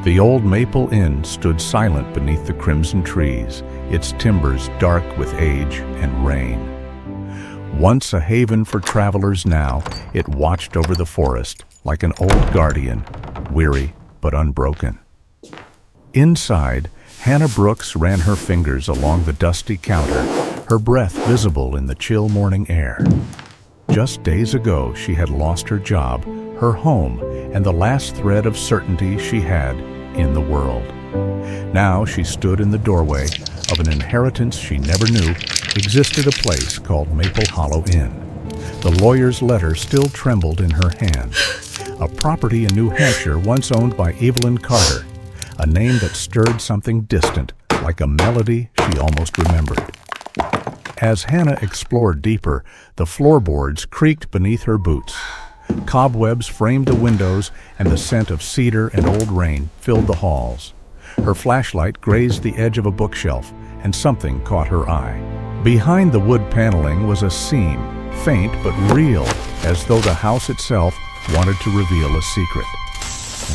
The old Maple Inn stood silent beneath the crimson trees, its timbers dark with age and rain. Once a haven for travelers, now it watched over the forest like an old guardian, weary but unbroken. Inside, Hannah Brooks ran her fingers along the dusty counter, her breath visible in the chill morning air. Just days ago, she had lost her job, her home, and the last thread of certainty she had in the world. Now she stood in the doorway of an inheritance she never knew existed, a place called Maple Hollow Inn. The lawyer's letter still trembled in her hand. A property in New Hampshire once owned by Evelyn Carter, a name that stirred something distant, like a melody she almost remembered. As Hannah explored deeper, the floorboards creaked beneath her boots. Cobwebs framed the windows, and the scent of cedar and old rain filled the halls. Her flashlight grazed the edge of a bookshelf, and something caught her eye. Behind the wood paneling was a seam, faint but real, as though the house itself wanted to reveal a secret.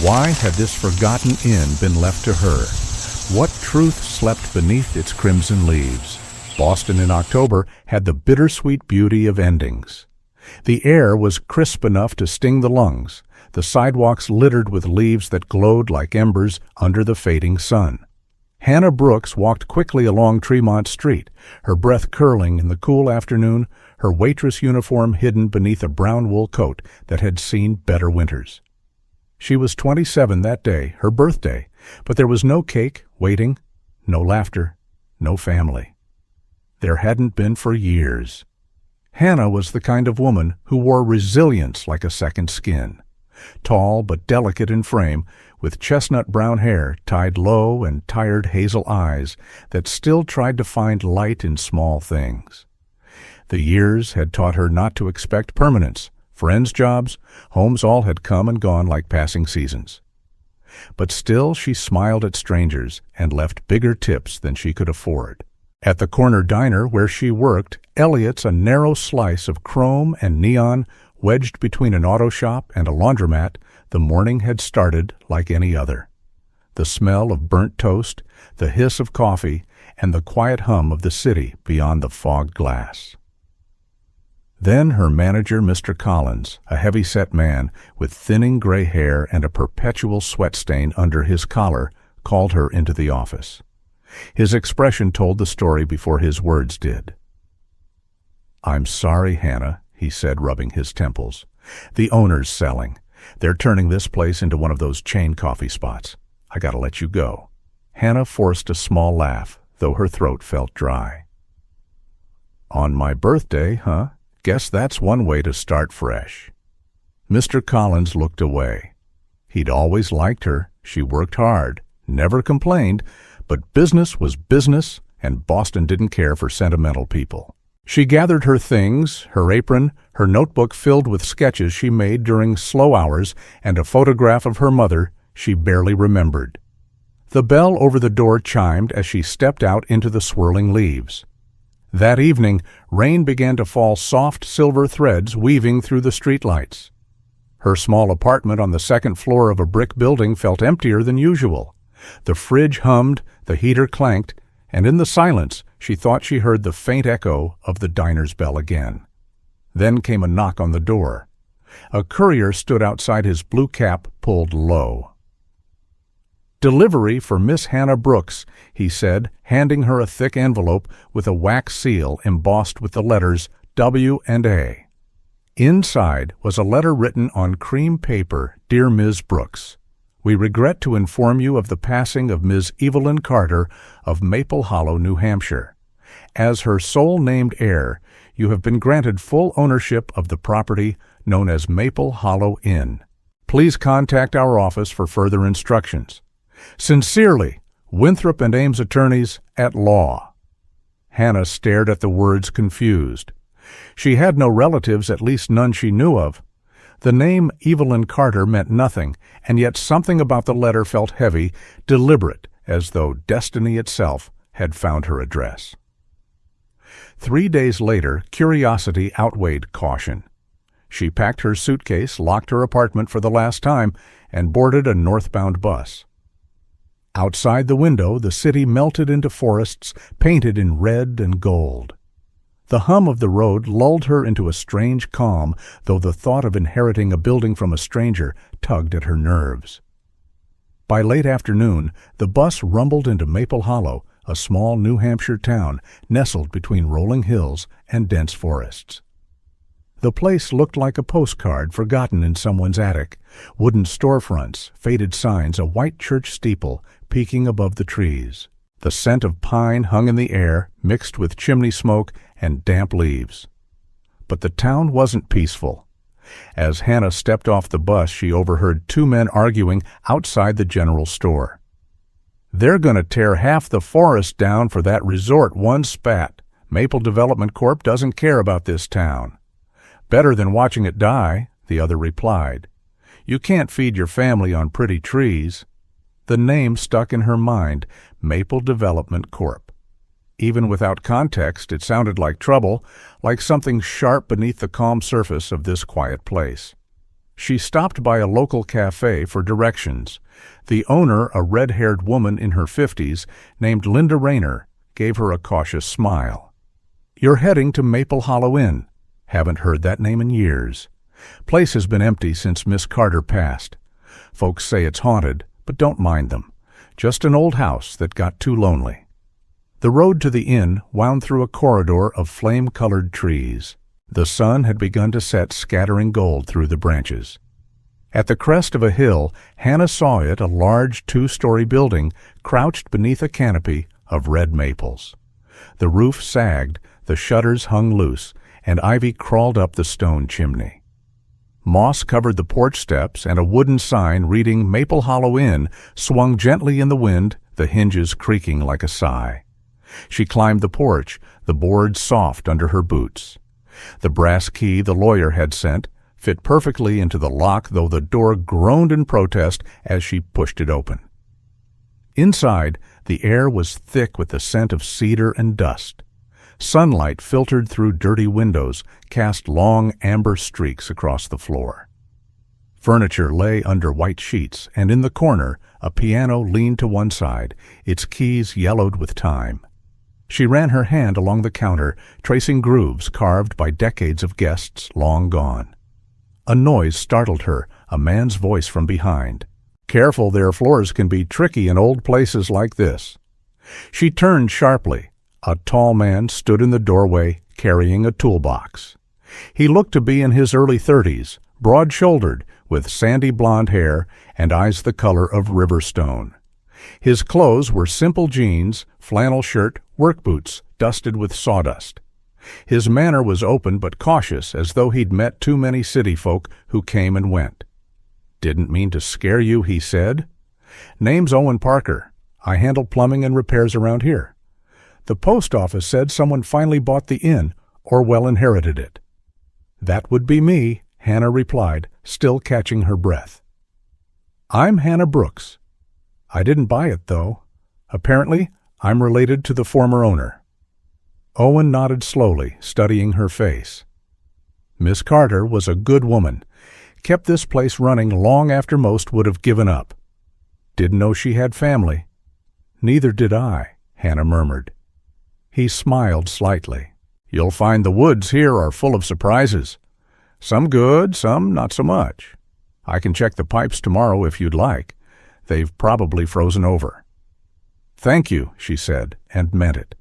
Why had this forgotten inn been left to her? What truth slept beneath its crimson leaves? Boston in October had the bittersweet beauty of endings. The air was crisp enough to sting the lungs, the sidewalks littered with leaves that glowed like embers under the fading sun. Hannah Brooks walked quickly along Tremont Street, her breath curling in the cool afternoon, her waitress uniform hidden beneath a brown wool coat that had seen better winters. She was 27 that day, her birthday, but there was no cake waiting, no laughter, no family. There hadn't been for years. Hannah was the kind of woman who wore resilience like a second skin. Tall but delicate in frame, with chestnut brown hair tied low and tired hazel eyes that still tried to find light in small things. The years had taught her not to expect permanence. Friends' jobs, homes all had come and gone like passing seasons. But still she smiled at strangers and left bigger tips than she could afford. At the corner diner where she worked, Elliot's, a narrow slice of chrome and neon wedged between an auto shop and a laundromat, the morning had started like any other. The smell of burnt toast, the hiss of coffee, and the quiet hum of the city beyond the fogged glass. Then her manager, Mr. Collins, a heavy-set man with thinning gray hair and a perpetual sweat stain under his collar, called her into the office. His expression told the story before his words did. "I'm sorry, Hannah," he said, rubbing his temples. "The owner's selling. They're turning this place into one of those chain coffee spots. I gotta let you go." Hannah forced a small laugh, though her throat felt dry. "On my birthday, huh? Guess that's one way to start fresh." Mr. Collins looked away. He'd always liked her. She worked hard, never complained, but business was business, and Boston didn't care for sentimental people. She gathered her things, her apron, her notebook filled with sketches she made during slow hours, and a photograph of her mother she barely remembered. The bell over the door chimed as she stepped out into the swirling leaves. That evening, rain began to fall, soft silver threads weaving through the streetlights. Her small apartment on the second floor of a brick building felt emptier than usual. The fridge hummed, the heater clanked, and in the silence she thought she heard the faint echo of the diner's bell again. Then came a knock on the door. A courier stood outside, his blue cap pulled low. "Delivery for Miss Hannah Brooks," he said, handing her a thick envelope with a wax seal embossed with the letters W&A. Inside was a letter written on cream paper, "Dear Ms. Brooks, we regret to inform you of the passing of Ms. Evelyn Carter of Maple Hollow, New Hampshire. As her sole named heir, you have been granted full ownership of the property known as Maple Hollow Inn. Please contact our office for further instructions. Sincerely, Winthrop and Ames Attorneys at Law." Hannah stared at the words, confused. She had no relatives, at least none she knew of. The name Evelyn Carter meant nothing, and yet something about the letter felt heavy, deliberate, as though destiny itself had found her address. 3 days later, curiosity outweighed caution. She packed her suitcase, locked her apartment for the last time, and boarded a northbound bus. Outside the window, the city melted into forests painted in red and gold. The hum of the road lulled her into a strange calm, though the thought of inheriting a building from a stranger tugged at her nerves. By late afternoon, the bus rumbled into Maple Hollow, a small New Hampshire town nestled between rolling hills and dense forests. The place looked like a postcard forgotten in someone's attic. Wooden storefronts, faded signs, a white church steeple peeking above the trees. The scent of pine hung in the air, mixed with chimney smoke and damp leaves. But the town wasn't peaceful. As Hannah stepped off the bus, she overheard two men arguing outside the general store. "They're going to tear half the forest down for that resort one spat. Maple Development Corp doesn't care about this town." "Better than watching it die," the other replied. "You can't feed your family on pretty trees." The name stuck in her mind, Maple Development Corp. Even without context, it sounded like trouble, like something sharp beneath the calm surface of this quiet place. She stopped by a local cafe for directions. The owner, a red-haired woman in her 50s, named Linda Rayner, gave her a cautious smile. "You're heading to Maple Hollow Inn." "Haven't heard that name in years. Place has been empty since Miss Carter passed. Folks say it's haunted, but don't mind them. Just an old house that got too lonely." The road to the inn wound through a corridor of flame-colored trees. The sun had begun to set, scattering gold through the branches. At the crest of a hill, Hannah saw it, a large two-story building crouched beneath a canopy of red maples. The roof sagged, the shutters hung loose, and ivy crawled up the stone chimney. Moss covered the porch steps, and a wooden sign reading Maple Hollow Inn swung gently in the wind, the hinges creaking like a sigh. She climbed the porch, the boards soft under her boots. The brass key the lawyer had sent fit perfectly into the lock, though the door groaned in protest as she pushed it open. Inside, the air was thick with the scent of cedar and dust. Sunlight filtered through dirty windows, cast long amber streaks across the floor. Furniture lay under white sheets, and in the corner, a piano leaned to one side, its keys yellowed with time. She ran her hand along the counter, tracing grooves carved by decades of guests long gone. A noise startled her, a man's voice from behind. "Careful, their floors can be tricky in old places like this." She turned sharply. A tall man stood in the doorway, carrying a toolbox. He looked to be in his early 30s, broad-shouldered, with sandy blonde hair and eyes the color of river stone. His clothes were simple jeans, flannel shirt, work boots, dusted with sawdust. His manner was open but cautious, as though he'd met too many city folk who came and went. "Didn't mean to scare you," he said. "Name's Owen Parker. I handle plumbing and repairs around here. The post office said someone finally bought the inn, or well inherited it." "That would be me," Hannah replied, still catching her breath. "I'm Hannah Brooks. I didn't buy it, though. Apparently, I'm related to the former owner." Owen nodded slowly, studying her face. Miss Carter was a good woman, kept this place running long after most would have given up. "Didn't know she had family." "Neither did I," Hannah murmured. He smiled slightly. "You'll find the woods here are full of surprises. Some good, some not so much. I can check the pipes tomorrow if you'd like. They've probably frozen over." "Thank you," she said, and meant it.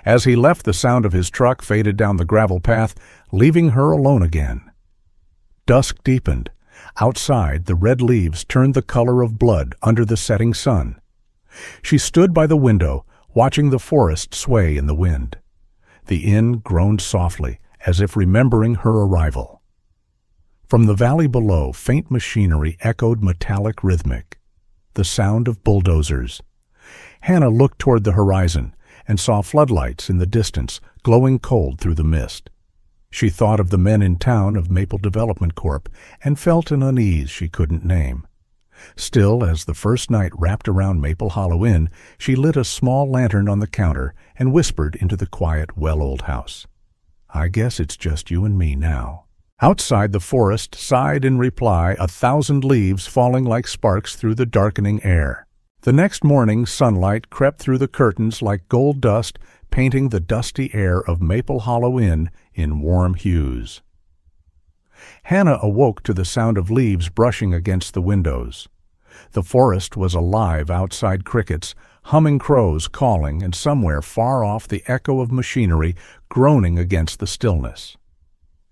As he left, the sound of his truck faded down the gravel path, leaving her alone again. Dusk deepened. Outside, the red leaves turned the color of blood under the setting sun. She stood by the window, watching the forest sway in the wind. The inn groaned softly, as if remembering her arrival. From the valley below, faint machinery echoed metallic rhythmic, the sound of bulldozers. Hannah looked toward the horizon and saw floodlights in the distance, glowing cold through the mist. She thought of the men in town of Maple Development Corp. And felt an unease she couldn't name. Still, as the first night wrapped around Maple Hollow Inn, she lit a small lantern on the counter and whispered into the quiet, well-old house. "I guess it's just you and me now." Outside, the forest sighed in reply, 1,000 leaves falling like sparks through the darkening air. The next morning, sunlight crept through the curtains like gold dust, painting the dusty air of Maple Hollow Inn in warm hues. Hannah awoke to the sound of leaves brushing against the windows. The forest was alive outside, crickets, humming crows calling, and somewhere far off the echo of machinery groaning against the stillness.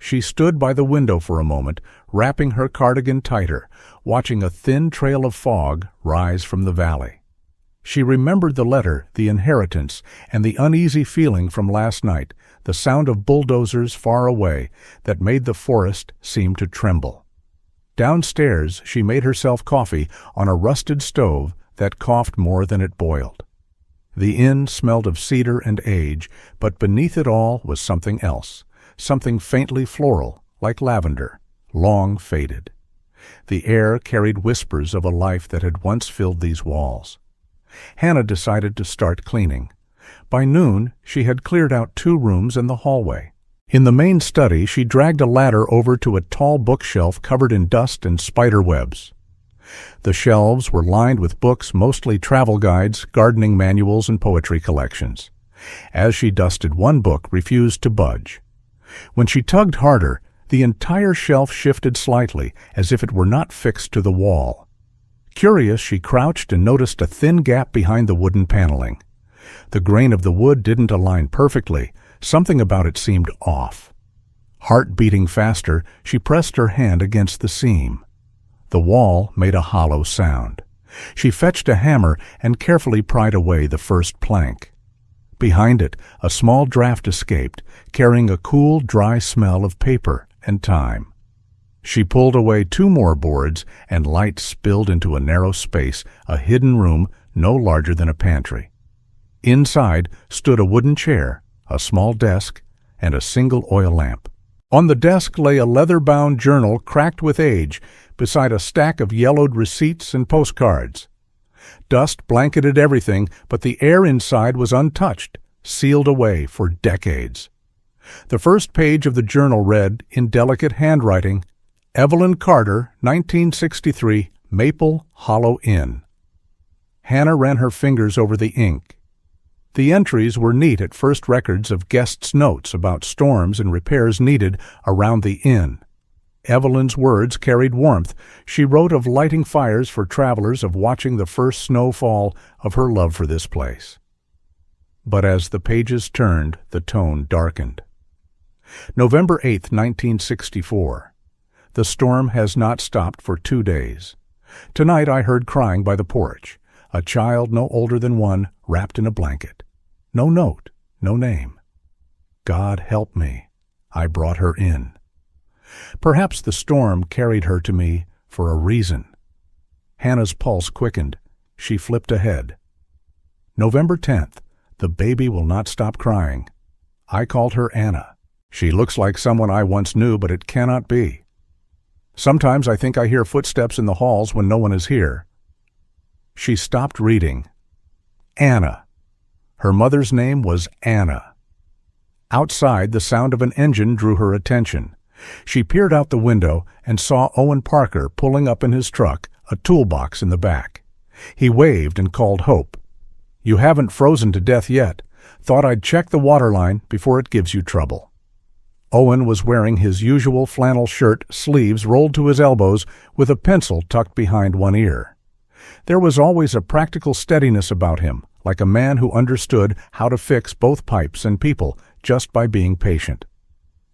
She stood by the window for a moment, wrapping her cardigan tighter, watching a thin trail of fog rise from the valley. She remembered the letter, the inheritance, and the uneasy feeling from last night, the sound of bulldozers far away that made the forest seem to tremble. Downstairs, she made herself coffee on a rusted stove that coughed more than it boiled. The inn smelled of cedar and age, but beneath it all was something else, something faintly floral, like lavender, long faded. The air carried whispers of a life that had once filled these walls. Hannah decided to start cleaning. By noon, she had cleared out 2 rooms and the hallway. In the main study, she dragged a ladder over to a tall bookshelf covered in dust and spider webs. The shelves were lined with books, mostly travel guides, gardening manuals, and poetry collections. As she dusted, one book refused to budge. When she tugged harder, the entire shelf shifted slightly, as if it were not fixed to the wall. Curious, she crouched and noticed a thin gap behind the wooden paneling. The grain of the wood didn't align perfectly. Something about it seemed off. Heart beating faster, she pressed her hand against the seam. The wall made a hollow sound. She fetched a hammer and carefully pried away the first plank. Behind it, a small draft escaped, carrying a cool, dry smell of paper and time. She pulled away 2 more boards, and light spilled into a narrow space, a hidden room no larger than a pantry. Inside stood a wooden chair, a small desk, and a single oil lamp. On the desk lay a leather-bound journal cracked with age, beside a stack of yellowed receipts and postcards. Dust blanketed everything, but the air inside was untouched, sealed away for decades. The first page of the journal read, in delicate handwriting, Evelyn Carter, 1963, Maple Hollow Inn. Hannah ran her fingers over the ink. The entries were neat at first, records of guests' notes about storms and repairs needed around the inn. Evelyn's words carried warmth. She wrote of lighting fires for travelers, of watching the first snow fall, of her love for this place. But as the pages turned, the tone darkened. November 8, 1964. The storm has not stopped for 2 days. Tonight I heard crying by the porch. A child no older than 1, wrapped in a blanket. No note, no name. God help me, I brought her in. Perhaps the storm carried her to me for a reason. Hannah's pulse quickened. She flipped ahead. November 10th. The baby will not stop crying. I called her Anna. She looks like someone I once knew, but it cannot be. Sometimes I think I hear footsteps in the halls when no one is here. She stopped reading. Anna. Her mother's name was Anna. Outside, the sound of an engine drew her attention. She peered out the window and saw Owen Parker pulling up in his truck, a toolbox in the back. He waved and called Hope. You haven't frozen to death yet. Thought I'd check the waterline before it gives you trouble. Owen was wearing his usual flannel shirt, sleeves rolled to his elbows, with a pencil tucked behind one ear. There was always a practical steadiness about him, like a man who understood how to fix both pipes and people just by being patient.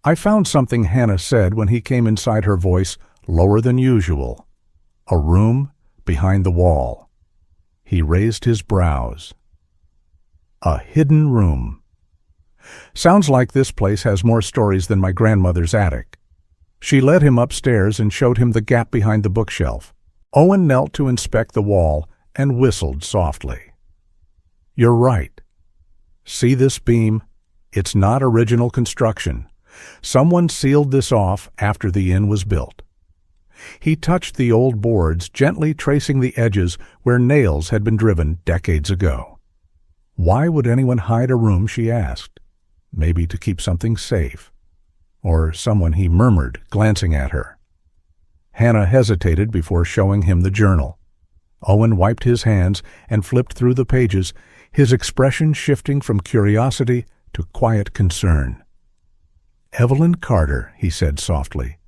I found something Hannah said when he came inside, her voice lower than usual. A room behind the wall. He raised his brows. A hidden room. Sounds like this place has more stories than my grandmother's attic. She led him upstairs and showed him the gap behind the bookshelf. Owen knelt to inspect the wall and whistled softly. You're right. See this beam? It's not original construction. Someone sealed this off after the inn was built. He touched the old boards, gently tracing the edges where nails had been driven decades ago. Why would anyone hide a room, she asked. Maybe to keep something safe. Or someone, he murmured, glancing at her. Hannah hesitated before showing him the journal. Owen wiped his hands and flipped through the pages, his expression shifting from curiosity to quiet concern. "Evelyn Carter," he said softly.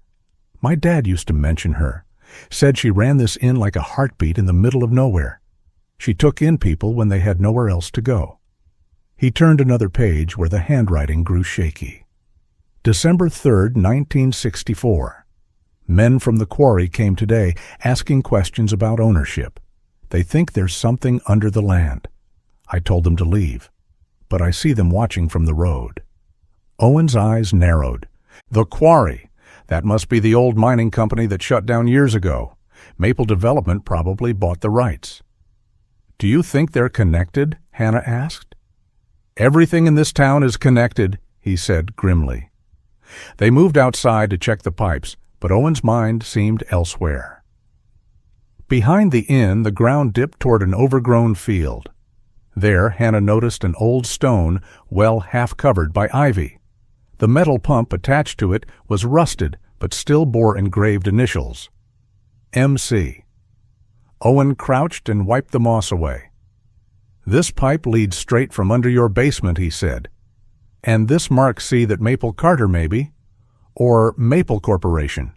"My dad used to mention her. Said she ran this inn like a heartbeat in the middle of nowhere. She took in people when they had nowhere else to go." He turned another page where the handwriting grew shaky. December 3rd, 1964. Men from the quarry came today asking questions about ownership. They think there's something under the land. I told them to leave, but I see them watching from the road. Owen's eyes narrowed. "The quarry! That must be the old mining company that shut down years ago. Maple Development probably bought the rights." "Do you think they're connected?" Hannah asked. "Everything in this town is connected," he said grimly. They moved outside to check the pipes, but Owen's mind seemed elsewhere. Behind the inn, the ground dipped toward an overgrown field. There, Hannah noticed an old stone well half covered by ivy. The metal pump attached to it was rusted but still bore engraved initials. MC. Owen crouched and wiped the moss away. "This pipe leads straight from under your basement," he said. "And this marks see that Maple Carter maybe, or Maple Corporation.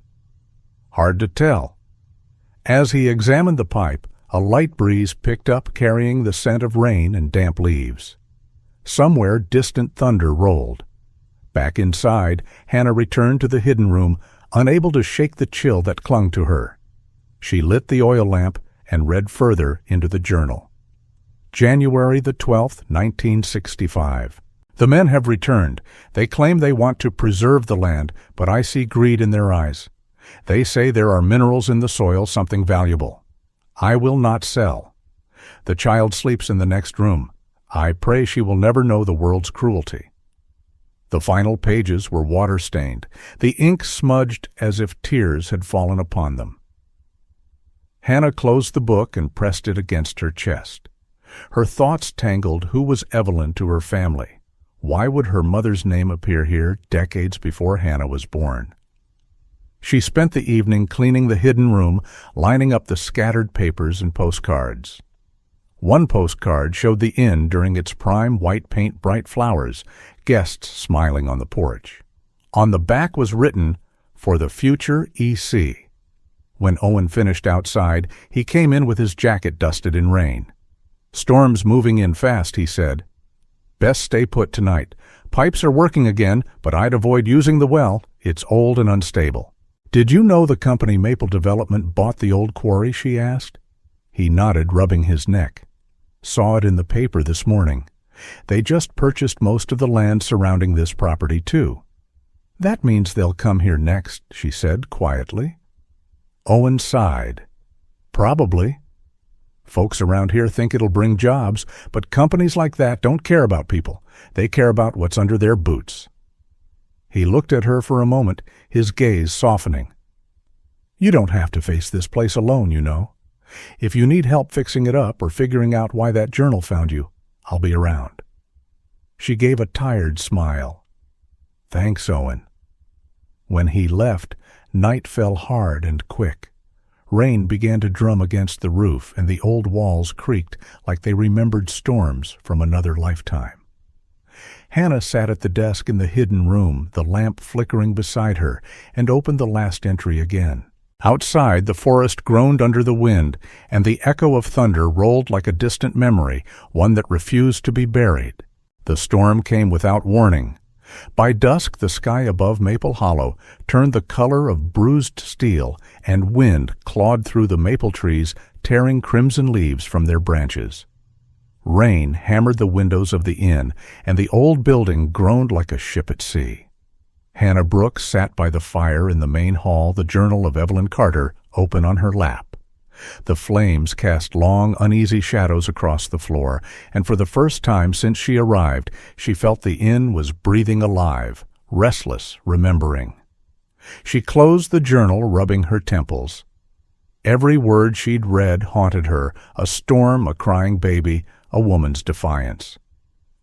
Hard to tell." As he examined the pipe, a light breeze picked up carrying the scent of rain and damp leaves. Somewhere distant thunder rolled. Back inside, Hannah returned to the hidden room, unable to shake the chill that clung to her. She lit the oil lamp and read further into the journal. January the 12th, 1965. "The men have returned. They claim they want to preserve the land, but I see greed in their eyes. They say there are minerals in the soil, something valuable. I will not sell. The child sleeps in the next room. I pray she will never know the world's cruelty." The final pages were water-stained, the ink smudged as if tears had fallen upon them. Hannah closed the book and pressed it against her chest. Her thoughts tangled. Who was Evelyn to her family? Why would her mother's name appear here decades before Hannah was born? She spent the evening cleaning the hidden room, lining up the scattered papers and postcards. One postcard showed the inn during its prime, white paint, bright flowers, guests smiling on the porch. On the back was written, "For the future EC." When Owen finished outside, he came in with his jacket dusted in rain. "Storm's moving in fast," he said. "Best stay put tonight. Pipes are working again, but I'd avoid using the well. It's old and unstable." "Did you know the company Maple Development bought the old quarry?" she asked. He nodded, rubbing his neck. "Saw it in the paper this morning. They just purchased most of the land surrounding this property, too." "That means they'll come here next," she said quietly. Owen sighed. "Probably. Folks around here think it'll bring jobs, but companies like that don't care about people. They care about what's under their boots." He looked at her for a moment, his gaze softening. "You don't have to face this place alone, you know. If you need help fixing it up or figuring out why that journal found you, I'll be around." She gave a tired smile. "Thanks, Owen." When he left, night fell hard and quick. Rain began to drum against the roof, and the old walls creaked like they remembered storms from another lifetime. Hannah sat at the desk in the hidden room, the lamp flickering beside her, and opened the last entry again. Outside, the forest groaned under the wind, and the echo of thunder rolled like a distant memory, one that refused to be buried. The storm came without warning. By dusk, the sky above Maple Hollow turned the color of bruised steel, and wind clawed through the maple trees, tearing crimson leaves from their branches. Rain hammered the windows of the inn, and the old building groaned like a ship at sea. Hannah Brooks sat by the fire in the main hall, the journal of Evelyn Carter open on her lap. The flames cast long, uneasy shadows across the floor, and for the first time since she arrived, she felt the inn was breathing alive, restless, remembering. She closed the journal, rubbing her temples. Every word she'd read haunted her, a storm, a crying baby, a woman's defiance.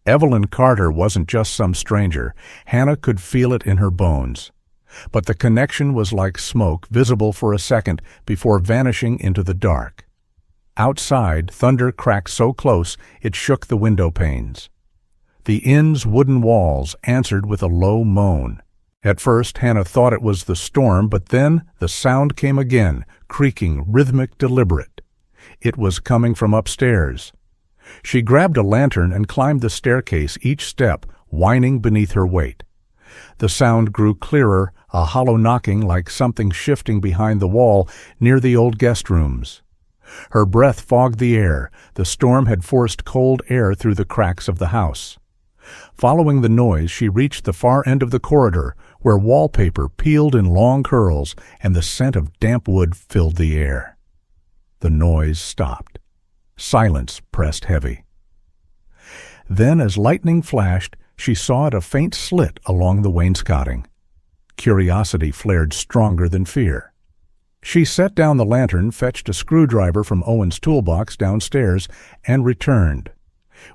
Evelyn Carter wasn't just some stranger. Hannah could feel it in her bones. But the connection was like smoke, visible for a second before vanishing into the dark. Outside, thunder cracked so close it shook the window panes. The inn's wooden walls answered with a low moan. At first, Hannah thought it was the storm, but then the sound came again, creaking, rhythmic, deliberate. It was coming from upstairs. She grabbed a lantern and climbed the staircase, each step whining beneath her weight. The sound grew clearer, a hollow knocking like something shifting behind the wall near the old guest rooms. Her breath fogged the air. The storm had forced cold air through the cracks of the house. Following the noise, she reached the far end of the corridor, where wallpaper peeled in long curls and the scent of damp wood filled the air. The noise stopped. Silence pressed heavy. Then, as lightning flashed, she saw a faint slit along the wainscoting. Curiosity flared stronger than fear. She set down the lantern, fetched a screwdriver from Owen's toolbox downstairs, and returned.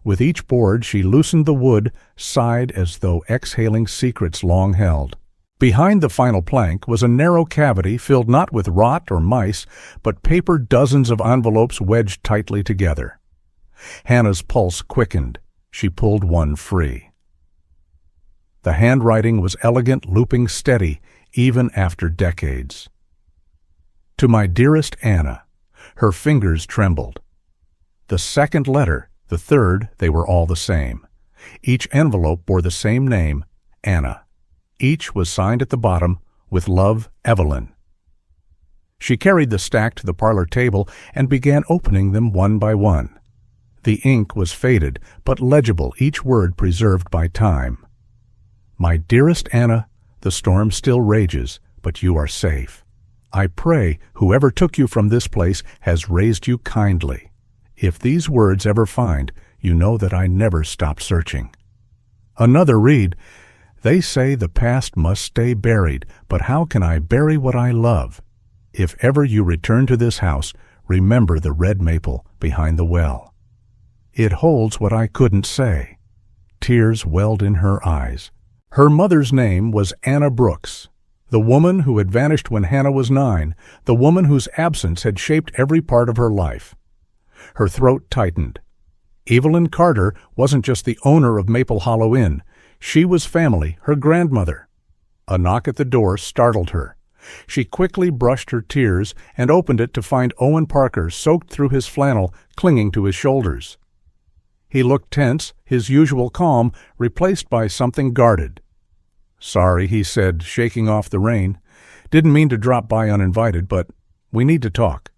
With each board she loosened the wood, sighed as though exhaling secrets long held. Behind the final plank was a narrow cavity filled not with rot or mice, but paper dozens of envelopes wedged tightly together. Hannah's pulse quickened. She pulled one free. The handwriting was elegant, looping steady, even after decades. To my dearest Anna. Her fingers trembled. The second letter, the third, they were all the same. Each envelope bore the same name, Anna. Each was signed at the bottom, with love, Evelyn. She carried the stack to the parlor table and began opening them one by one. The ink was faded, but legible, each word preserved by time. My dearest Anna, the storm still rages, but you are safe. I pray whoever took you from this place has raised you kindly. If these words ever find, you know that I never stopped searching. Another read, they say the past must stay buried, but how can I bury what I love? If ever you return to this house, remember the red maple behind the well. It holds what I couldn't say. Tears welled in her eyes. Her mother's name was Anna Brooks, the woman who had vanished when Hannah was 9, the woman whose absence had shaped every part of her life. Her throat tightened. Evelyn Carter wasn't just the owner of Maple Hollow Inn. She was family, her grandmother. A knock at the door startled her. She quickly brushed her tears and opened it to find Owen Parker soaked through his flannel, clinging to his shoulders. He looked tense, his usual calm replaced by something guarded. "Sorry," he said, shaking off the rain. "Didn't mean to drop by uninvited, but we need to talk."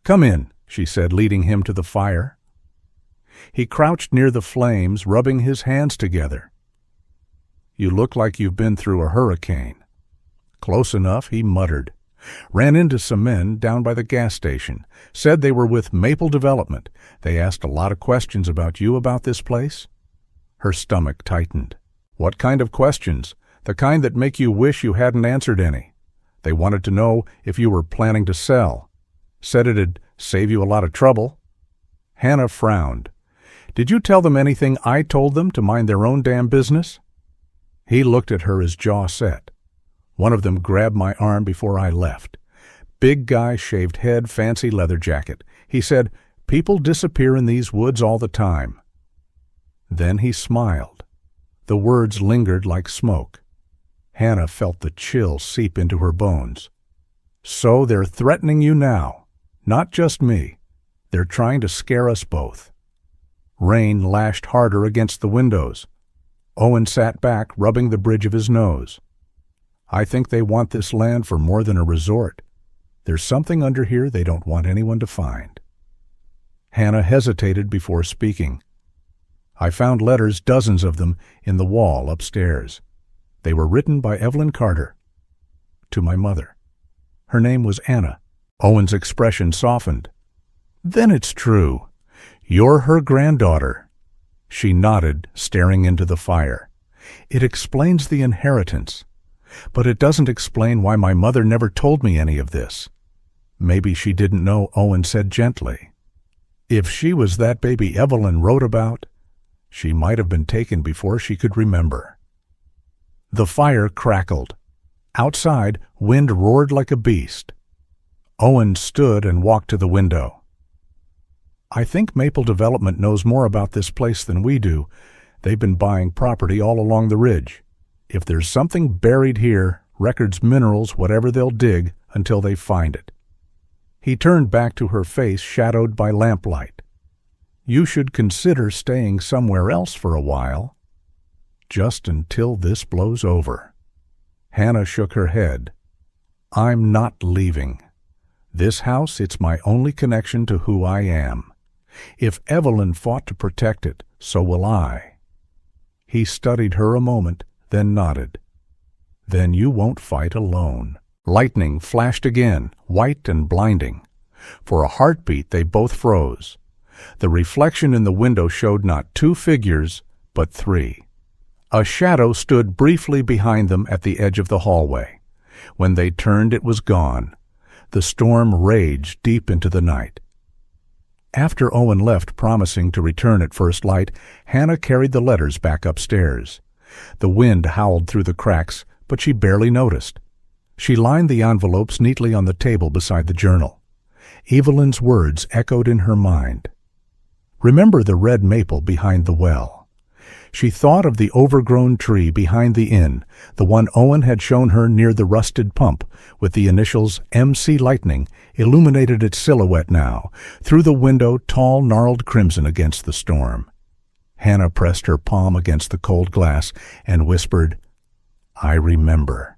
"Come in," she said, leading him to the fire. He crouched near the flames, rubbing his hands together. "You look like you've been through a hurricane." "Close enough," he muttered. "Ran into some men down by the gas station. Said they were with Maple Development. They asked a lot of questions about you about this place." Her stomach tightened. "What kind of questions? The kind that make you wish you hadn't answered any. They wanted to know if you were planning to sell. Said it'd save you a lot of trouble." Hannah frowned. "Did you tell them anything I told them to mind their own damn business?" He looked at her, his jaw set. "One of them grabbed my arm before I left. Big guy, shaved head, fancy leather jacket. He said, 'People disappear in these woods all the time.'" Then he smiled. The words lingered like smoke. Hannah felt the chill seep into her bones. "So they're threatening you now. Not just me. They're trying to scare us both." Rain lashed harder against the windows. Owen sat back, rubbing the bridge of his nose. "I think they want this land for more than a resort. There's something under here they don't want anyone to find." Hannah hesitated before speaking. "I found letters, dozens of them, in the wall upstairs. They were written by Evelyn Carter. To my mother. Her name was Anna." Owen's expression softened. "Then it's true. You're her granddaughter." She nodded, staring into the fire. "It explains the inheritance. But it doesn't explain why my mother never told me any of this." "Maybe she didn't know," Owen said gently. "If she was that baby Evelyn wrote about, she might have been taken before she could remember." The fire crackled. Outside, wind roared like a beast. Owen stood and walked to the window. I think Maple Development knows more about this place than we do. They've been buying property all along the ridge. If there's something buried here, records, minerals, whatever, they'll dig until they find it." He turned back to her face shadowed by lamplight. "You should consider staying somewhere else for a while. Just until this blows over." Hannah shook her head. "I'm not leaving. This house, it's my only connection to who I am. If Evelyn fought to protect it, so will I." He studied her a moment, then nodded. "Then you won't fight alone." Lightning flashed again, white and blinding. For a heartbeat they both froze. The reflection in the window showed not 2 figures, but 3. A shadow stood briefly behind them at the edge of the hallway. When they turned, it was gone. The storm raged deep into the night. After Owen left, promising to return at first light, Hannah carried the letters back upstairs. The wind howled through the cracks, but she barely noticed. She lined the envelopes neatly on the table beside the journal. Evelyn's words echoed in her mind. "Remember the red maple behind the well." She thought of the overgrown tree behind the inn, the one Owen had shown her near the rusted pump, with the initials MC Lightning illuminated its silhouette now, through the window, tall gnarled crimson against the storm. Hannah pressed her palm against the cold glass and whispered, "I remember."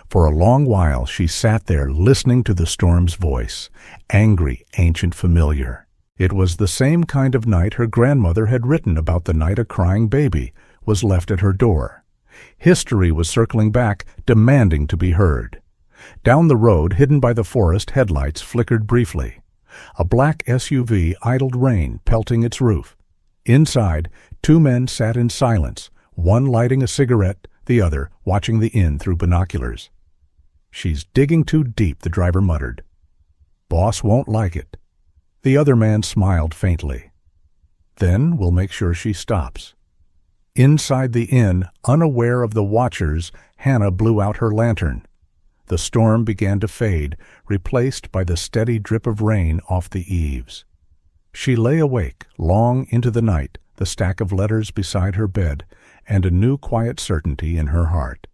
For a long while she sat there listening to the storm's voice, angry, ancient, familiar. It was the same kind of night her grandmother had written about, the night a crying baby was left at her door. History was circling back, demanding to be heard. Down the road, hidden by the forest, headlights flickered briefly. A black SUV idled rain, pelting its roof. Inside, 2 men sat in silence, one lighting a cigarette, the other watching the inn through binoculars. "She's digging too deep," the driver muttered. "Boss won't like it." The other man smiled faintly. "Then we'll make sure she stops." Inside the inn, unaware of the watchers, Hannah blew out her lantern. The storm began to fade, replaced by the steady drip of rain off the eaves. She lay awake long into the night, the stack of letters beside her bed, and a new quiet certainty in her heart.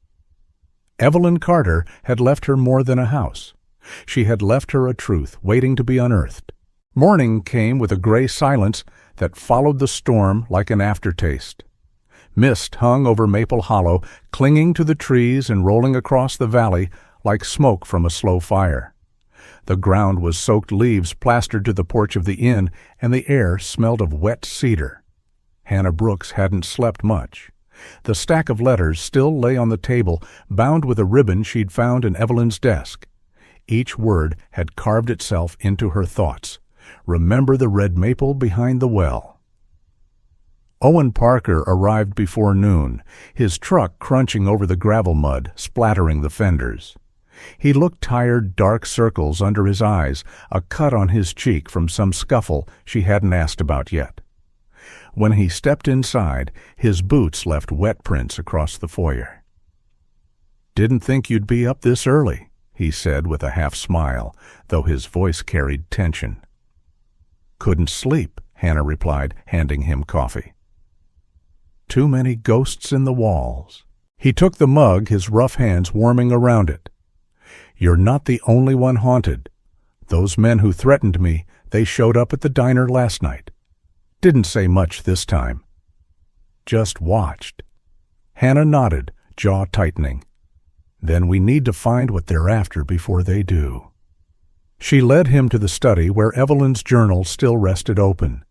Evelyn Carter had left her more than a house. She had left her a truth waiting to be unearthed. Morning came with a gray silence that followed the storm like an aftertaste. Mist hung over Maple Hollow, clinging to the trees and rolling across the valley like smoke from a slow fire. The ground was soaked leaves plastered to the porch of the inn, and the air smelled of wet cedar. Hannah Brooks hadn't slept much. The stack of letters still lay on the table, bound with a ribbon she'd found in Evelyn's desk. Each word had carved itself into her thoughts. Remember the red maple behind the well. Owen Parker arrived before noon, his truck crunching over the gravel mud, splattering the fenders. He looked tired, dark circles under his eyes, a cut on his cheek from some scuffle she hadn't asked about yet. When he stepped inside, his boots left wet prints across the foyer. "Didn't think you'd be up this early," he said with a half smile, though his voice carried tension. "Couldn't sleep," Hannah replied, handing him coffee. "Too many ghosts in the walls." He took the mug, his rough hands warming around it. "You're not the only one haunted. Those men who threatened me, they showed up at the diner last night. Didn't say much this time. Just watched." Hannah nodded, jaw tightening. "Then we need to find what they're after before they do." She led him to the study where Evelyn's journal still rested open.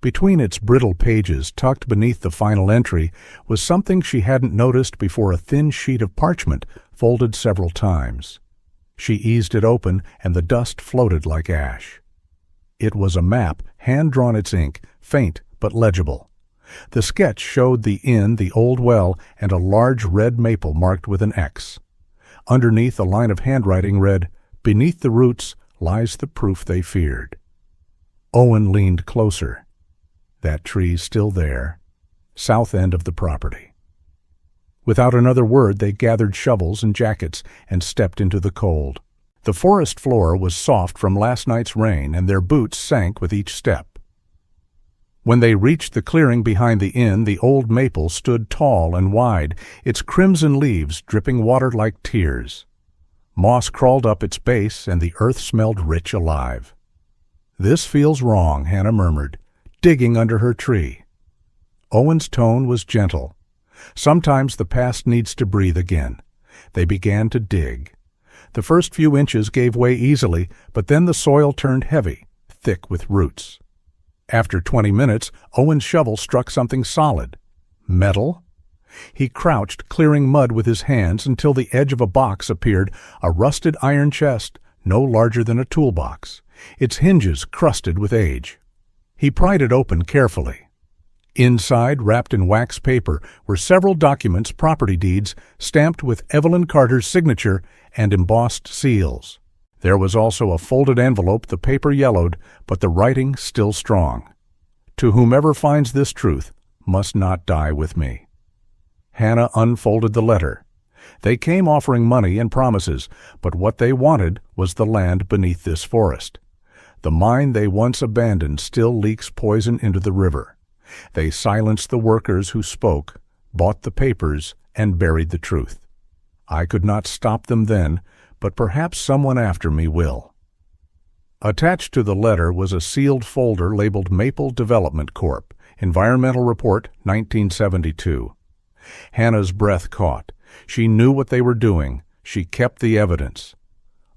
Between its brittle pages, tucked beneath the final entry, was something she hadn't noticed before, a thin sheet of parchment folded several times. She eased it open, and the dust floated like ash. It was a map, hand-drawn its ink, faint but legible. The sketch showed the inn, the old well, and a large red maple marked with an X. Underneath, a line of handwriting read, "Beneath the roots lies the proof they feared." Owen leaned closer. That tree's still there, south end of the property. Without another word, they gathered shovels and jackets and stepped into the cold. The forest floor was soft from last night's rain, and their boots sank with each step. When they reached the clearing behind the inn, the old maple stood tall and wide, its crimson leaves dripping water like tears. Moss crawled up its base, and the earth smelled rich alive. "This feels wrong," Hannah murmured, digging under her tree. Owen's tone was gentle. "Sometimes the past needs to breathe again." They began to dig. The first few inches gave way easily, but then the soil turned heavy, thick with roots. After 20 minutes, Owen's shovel struck something solid. Metal? He crouched, clearing mud with his hands until the edge of a box appeared, a rusted iron chest, no larger than a toolbox, its hinges crusted with age. He pried it open carefully. Inside, wrapped in wax paper, were several documents, property deeds, stamped with Evelyn Carter's signature and embossed seals. There was also a folded envelope, the paper yellowed, but the writing still strong. "To whomever finds this truth must not die with me." Hannah unfolded the letter. They came offering money and promises, but what they wanted was the land beneath this forest. The mine they once abandoned still leaks poison into the river. They silenced the workers who spoke, bought the papers, and buried the truth. I could not stop them then, but perhaps someone after me will. Attached to the letter was a sealed folder labeled Maple Development Corp., Environmental Report, 1972. Hannah's breath caught. She knew what they were doing. She kept the evidence.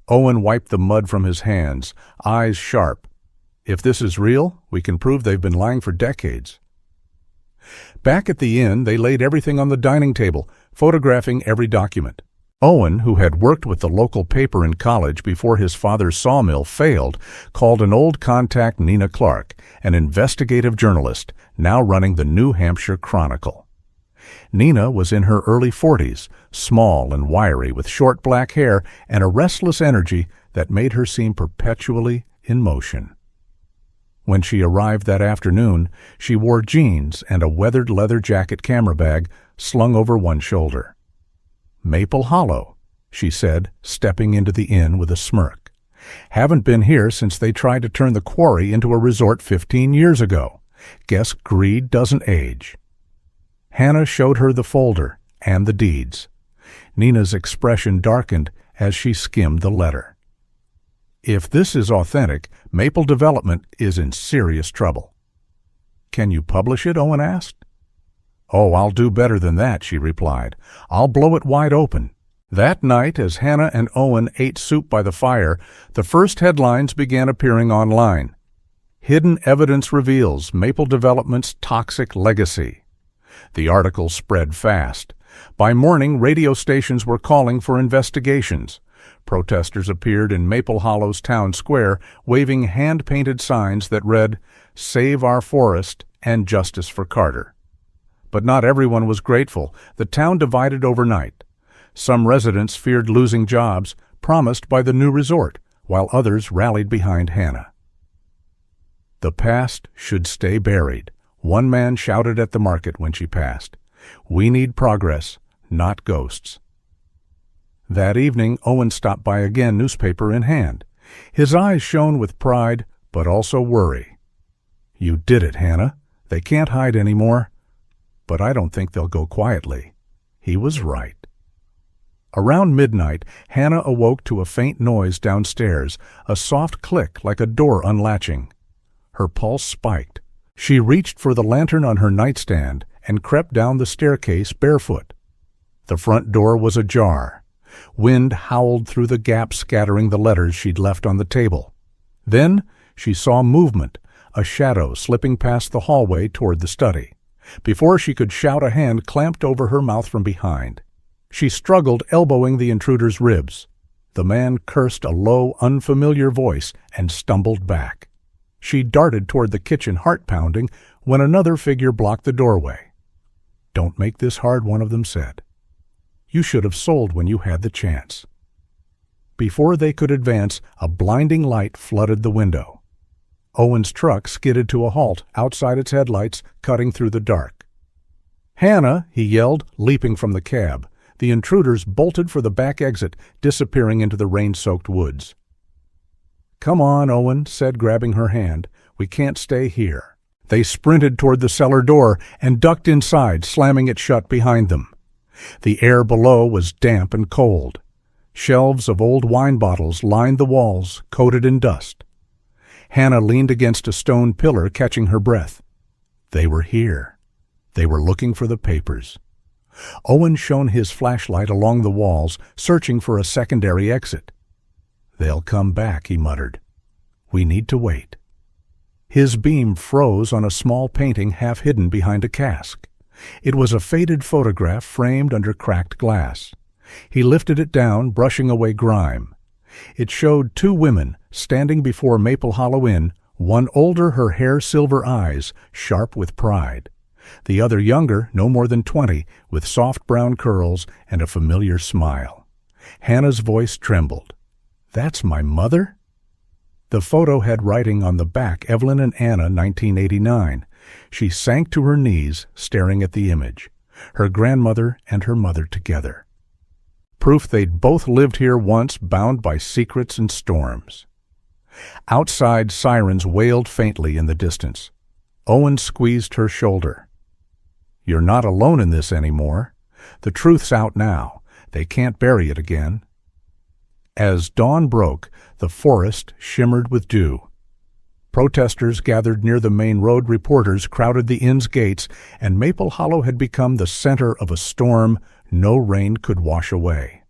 Owen wiped the mud from his hands, eyes sharp. "If this is real, we can prove they've been lying for decades." Back at the inn, they laid everything on the dining table, photographing every document. Owen, who had worked with the local paper in college before his father's sawmill failed, called an old contact, Nina Clark, an investigative journalist, now running the New Hampshire Chronicle. Nina was in her early 40s, small and wiry, with short black hair and a restless energy that made her seem perpetually in motion. When she arrived that afternoon, she wore jeans and a weathered leather jacket camera bag slung over one shoulder. "Maple Hollow," she said, stepping into the inn with a smirk. "Haven't been here since they tried to turn the quarry into a resort 15 years ago. Guess greed doesn't age." Hannah showed her the folder and the deeds. Nina's expression darkened as she skimmed the letter. "If this is authentic, Maple Development is in serious trouble." "Can you publish it?" Owen asked. "Oh, I'll do better than that," she replied. "I'll blow it wide open." That night, as Hannah and Owen ate soup by the fire, the first headlines began appearing online. "Hidden Evidence Reveals Maple Development's Toxic Legacy." The article spread fast. By morning, radio stations were calling for investigations. Protesters appeared in Maple Hollow's town square, waving hand-painted signs that read, "Save Our Forest" and "Justice for Carter." But not everyone was grateful. The town divided overnight. Some residents feared losing jobs promised by the new resort, while others rallied behind Hannah. "The past should stay buried," one man shouted at the market when she passed. "We need progress, not ghosts." That evening, Owen stopped by again, newspaper in hand. His eyes shone with pride, but also worry. "You did it, Hannah. They can't hide anymore. But I don't think they'll go quietly." He was right. Around midnight, Hannah awoke to a faint noise downstairs, a soft click like a door unlatching. Her pulse spiked. She reached for the lantern on her nightstand and crept down the staircase barefoot. The front door was ajar. Wind howled through the gaps, scattering the letters she'd left on the table. Then she saw movement, a shadow slipping past the hallway toward the study. Before she could shout, a hand clamped over her mouth from behind. She struggled, elbowing the intruder's ribs. The man cursed a low, unfamiliar voice and stumbled back. She darted toward the kitchen, heart pounding, when another figure blocked the doorway. "Don't make this hard," one of them said. "You should have sold when you had the chance." Before they could advance, a blinding light flooded the window. Owen's truck skidded to a halt outside its headlights, cutting through the dark. "Hannah!" he yelled, leaping from the cab. The intruders bolted for the back exit, disappearing into the rain-soaked woods. "Come on," Owen said, grabbing her hand. "We can't stay here." They sprinted toward the cellar door and ducked inside, slamming it shut behind them. The air below was damp and cold. Shelves of old wine bottles lined the walls, coated in dust. Hannah leaned against a stone pillar, catching her breath. They were here. They were looking for the papers. Owen shone his flashlight along the walls, searching for a secondary exit. "They'll come back," he muttered. "We need to wait." His beam froze on a small painting half hidden behind a cask. It was a faded photograph framed under cracked glass. He lifted it down, brushing away grime. It showed two women standing before Maple Hollow Inn, one older, her hair silver eyes, sharp with pride. The other younger, no more than 20, with soft brown curls and a familiar smile. Hannah's voice trembled. "That's my mother?" The photo had writing on the back, "Evelyn and Anna, 1989. She sank to her knees, staring at the image. Her grandmother and her mother together. Proof they'd both lived here once, bound by secrets and storms. Outside, sirens wailed faintly in the distance. Owen squeezed her shoulder. "You're not alone in this anymore. The truth's out now. They can't bury it again." As dawn broke, the forest shimmered with dew. Protesters gathered near the main road, reporters crowded the inn's gates, and Maple Hollow had become the center of a storm no rain could wash away.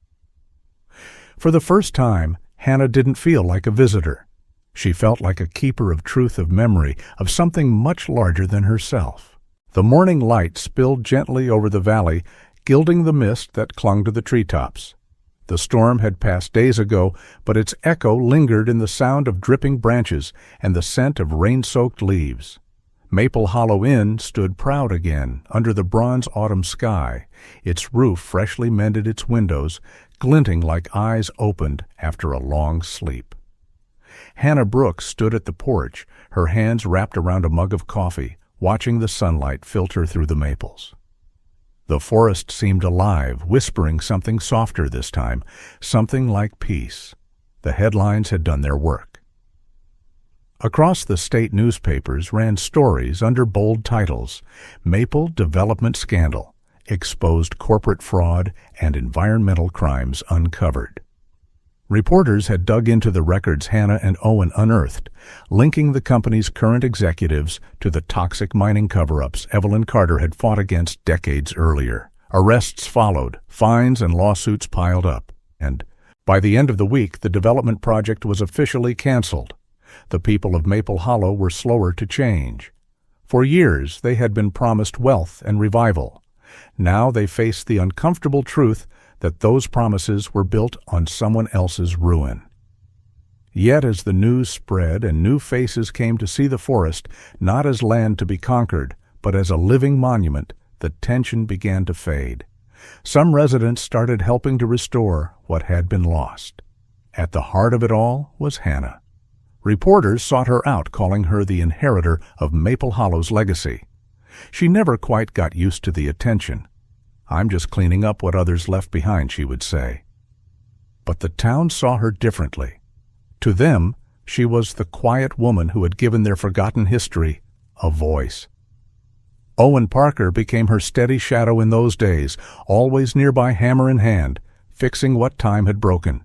For the first time, Hannah didn't feel like a visitor. She felt like a keeper of truth, of memory, of something much larger than herself. The morning light spilled gently over the valley, gilding the mist that clung to the treetops. The storm had passed days ago, but its echo lingered in the sound of dripping branches and the scent of rain-soaked leaves. Maple Hollow Inn stood proud again under the bronze autumn sky. Its roof freshly mended, its windows glinting like eyes opened after a long sleep. Hannah Brooks stood at the porch, her hands wrapped around a mug of coffee, watching the sunlight filter through the maples. The forest seemed alive, whispering something softer this time, something like peace. The headlines had done their work. Across the state newspapers ran stories under bold titles: Maple Development Scandal, Exposed Corporate Fraud and Environmental Crimes Uncovered. Reporters had dug into the records Hannah and Owen unearthed, linking the company's current executives to the toxic mining cover-ups Evelyn Carter had fought against decades earlier. Arrests followed, fines and lawsuits piled up, and by the end of the week, the development project was officially canceled. The people of Maple Hollow were slower to change. For years, they had been promised wealth and revival. Now they faced the uncomfortable truth that those promises were built on someone else's ruin. Yet as the news spread and new faces came to see the forest, not as land to be conquered, but as a living monument, the tension began to fade. Some residents started helping to restore what had been lost. At the heart of it all was Hannah. Reporters sought her out, calling her the inheritor of Maple Hollow's legacy. She never quite got used to the attention. "I'm just cleaning up what others left behind," she would say. But the town saw her differently. To them, she was the quiet woman who had given their forgotten history a voice. Owen Parker became her steady shadow in those days, always nearby, hammer in hand, fixing what time had broken.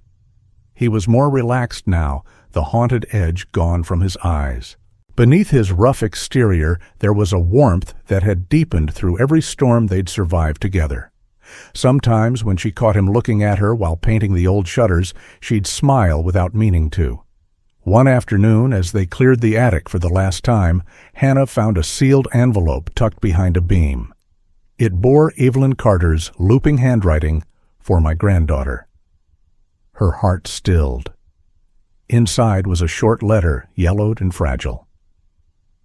He was more relaxed now, the haunted edge gone from his eyes. Beneath his rough exterior, there was a warmth that had deepened through every storm they'd survived together. Sometimes, when she caught him looking at her while painting the old shutters, she'd smile without meaning to. One afternoon, as they cleared the attic for the last time, Hannah found a sealed envelope tucked behind a beam. It bore Evelyn Carter's looping handwriting, "For my granddaughter." Her heart stilled. Inside was a short letter, yellowed and fragile.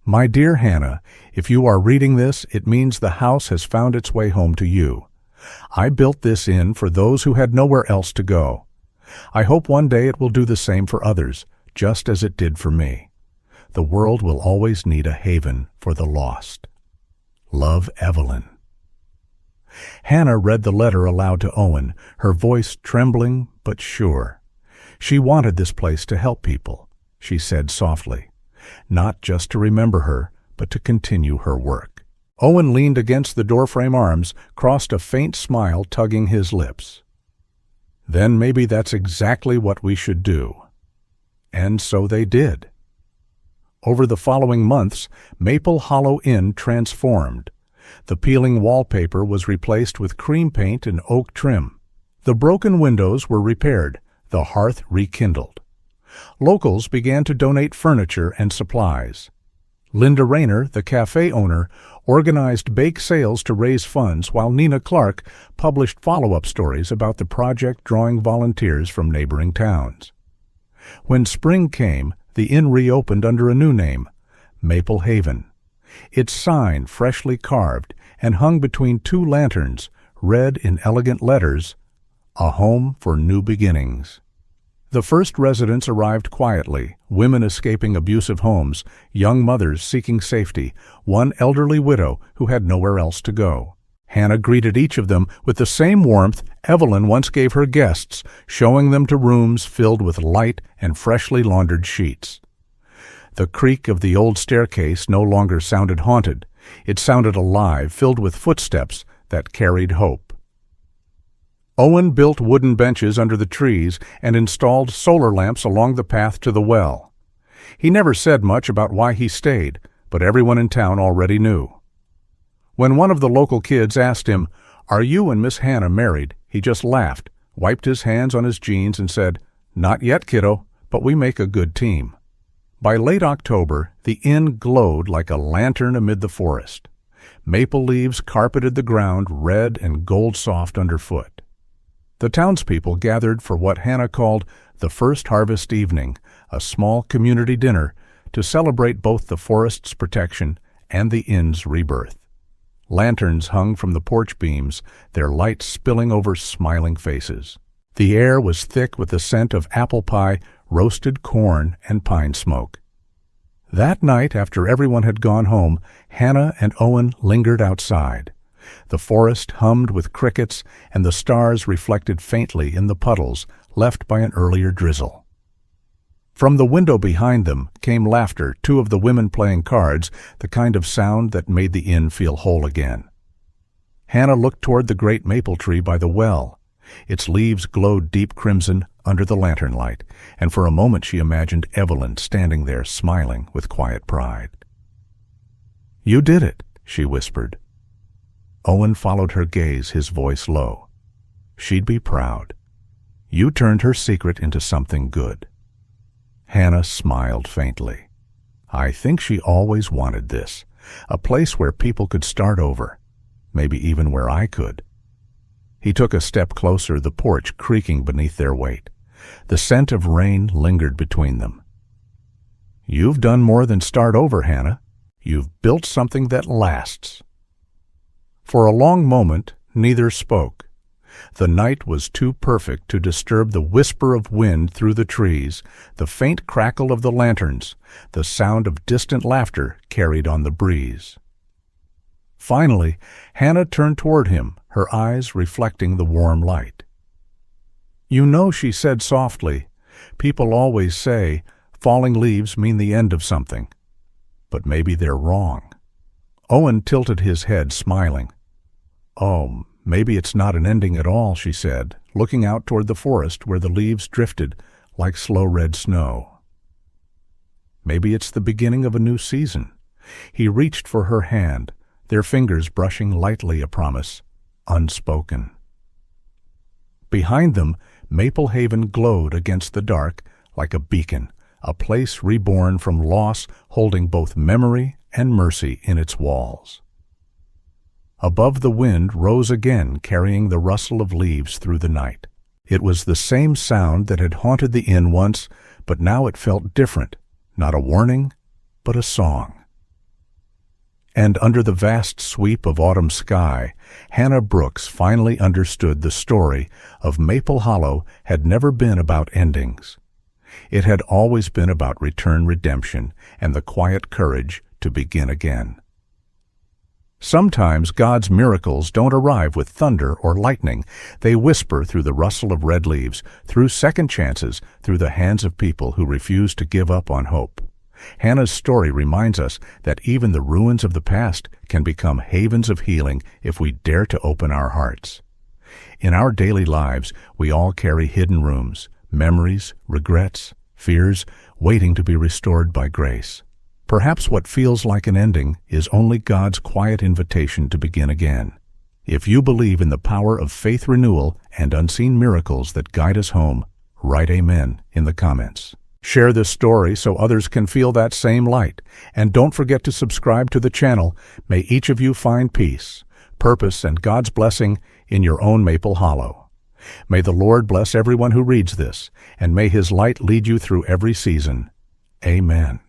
"My dear Hannah, if you are reading this, it means the house has found its way home to you. I built this inn for those who had nowhere else to go. I hope one day it will do the same for others, just as it did for me. The world will always need a haven for the lost. Love, Evelyn." Hannah read the letter aloud to Owen, her voice trembling but sure. She wanted this place to help people, she said softly, not just to remember her, but to continue her work. Owen leaned against the doorframe arms, crossed a faint smile tugging his lips. Then maybe that's exactly what we should do. And so they did. Over the following months, Maple Hollow Inn transformed. The peeling wallpaper was replaced with cream paint and oak trim. The broken windows were repaired, the hearth rekindled. Locals began to donate furniture and supplies. Linda Rayner, the cafe owner, organized bake sales to raise funds, while Nina Clark published follow-up stories about the project, drawing volunteers from neighboring towns. When spring came, the inn reopened under a new name, Maple Haven. Its sign, freshly carved and hung between two lanterns, read in elegant letters, "A home for new beginnings." The first residents arrived quietly, women escaping abusive homes, young mothers seeking safety, one elderly widow who had nowhere else to go. Hannah greeted each of them with the same warmth Evelyn once gave her guests, showing them to rooms filled with light and freshly laundered sheets. The creak of the old staircase no longer sounded haunted. It sounded alive, filled with footsteps that carried hope. Owen built wooden benches under the trees and installed solar lamps along the path to the well. He never said much about why he stayed, but everyone in town already knew. When one of the local kids asked him, "Are you and Miss Hannah married?" he just laughed, wiped his hands on his jeans, and said, "Not yet, kiddo, but we make a good team." By late October, the inn glowed like a lantern amid the forest. Maple leaves carpeted the ground, red and gold soft underfoot. The townspeople gathered for what Hannah called the first harvest evening, a small community dinner to celebrate both the forest's protection and the inn's rebirth. Lanterns hung from the porch beams, their light spilling over smiling faces. The air was thick with the scent of apple pie, roasted corn, and pine smoke. That night, after everyone had gone home, Hannah and Owen lingered outside. The forest hummed with crickets, and the stars reflected faintly in the puddles left by an earlier drizzle. From the window behind them came laughter, two of the women playing cards, the kind of sound that made the inn feel whole again. Hannah looked toward the great maple tree by the well. Its leaves glowed deep crimson under the lantern light, and for a moment she imagined Evelyn standing there smiling with quiet pride. "You did it," she whispered. Owen followed her gaze, his voice low. She'd be proud. You turned her secret into something good. Hannah smiled faintly. I think she always wanted this, a place where people could start over, maybe even where I could. He took a step closer, the porch creaking beneath their weight. The scent of rain lingered between them. You've done more than start over, Hannah. You've built something that lasts. For a long moment, neither spoke. The night was too perfect to disturb the whisper of wind through the trees, the faint crackle of the lanterns, the sound of distant laughter carried on the breeze. Finally, Hannah turned toward him, her eyes reflecting the warm light. You know, she said softly, people always say falling leaves mean the end of something. But maybe they're wrong. Owen tilted his head, smiling. Oh, maybe it's not an ending at all, she said, looking out toward the forest where the leaves drifted like slow red snow. Maybe it's the beginning of a new season. He reached for her hand, their fingers brushing lightly a promise, unspoken. Behind them, Maple Haven glowed against the dark like a beacon, a place reborn from loss, holding both memory and mercy in its walls. Above, the wind rose again, carrying the rustle of leaves through the night. It was the same sound that had haunted the inn once, but now it felt different, not a warning, but a song. And under the vast sweep of autumn sky, Hannah Brooks finally understood the story of Maple Hollow had never been about endings. It had always been about return, redemption, and the quiet courage to begin again. Sometimes God's miracles don't arrive with thunder or lightning. They whisper through the rustle of red leaves, through second chances, through the hands of people who refuse to give up on hope. Hannah's story reminds us that even the ruins of the past can become havens of healing if we dare to open our hearts. In our daily lives, we all carry hidden rooms, memories, regrets, fears, waiting to be restored by grace. Perhaps what feels like an ending is only God's quiet invitation to begin again. If you believe in the power of faith renewal and unseen miracles that guide us home, write Amen in the comments. Share this story so others can feel that same light. And don't forget to subscribe to the channel. May each of you find peace, purpose, and God's blessing in your own Maple Hollow. May the Lord bless everyone who reads this, and may His light lead you through every season. Amen.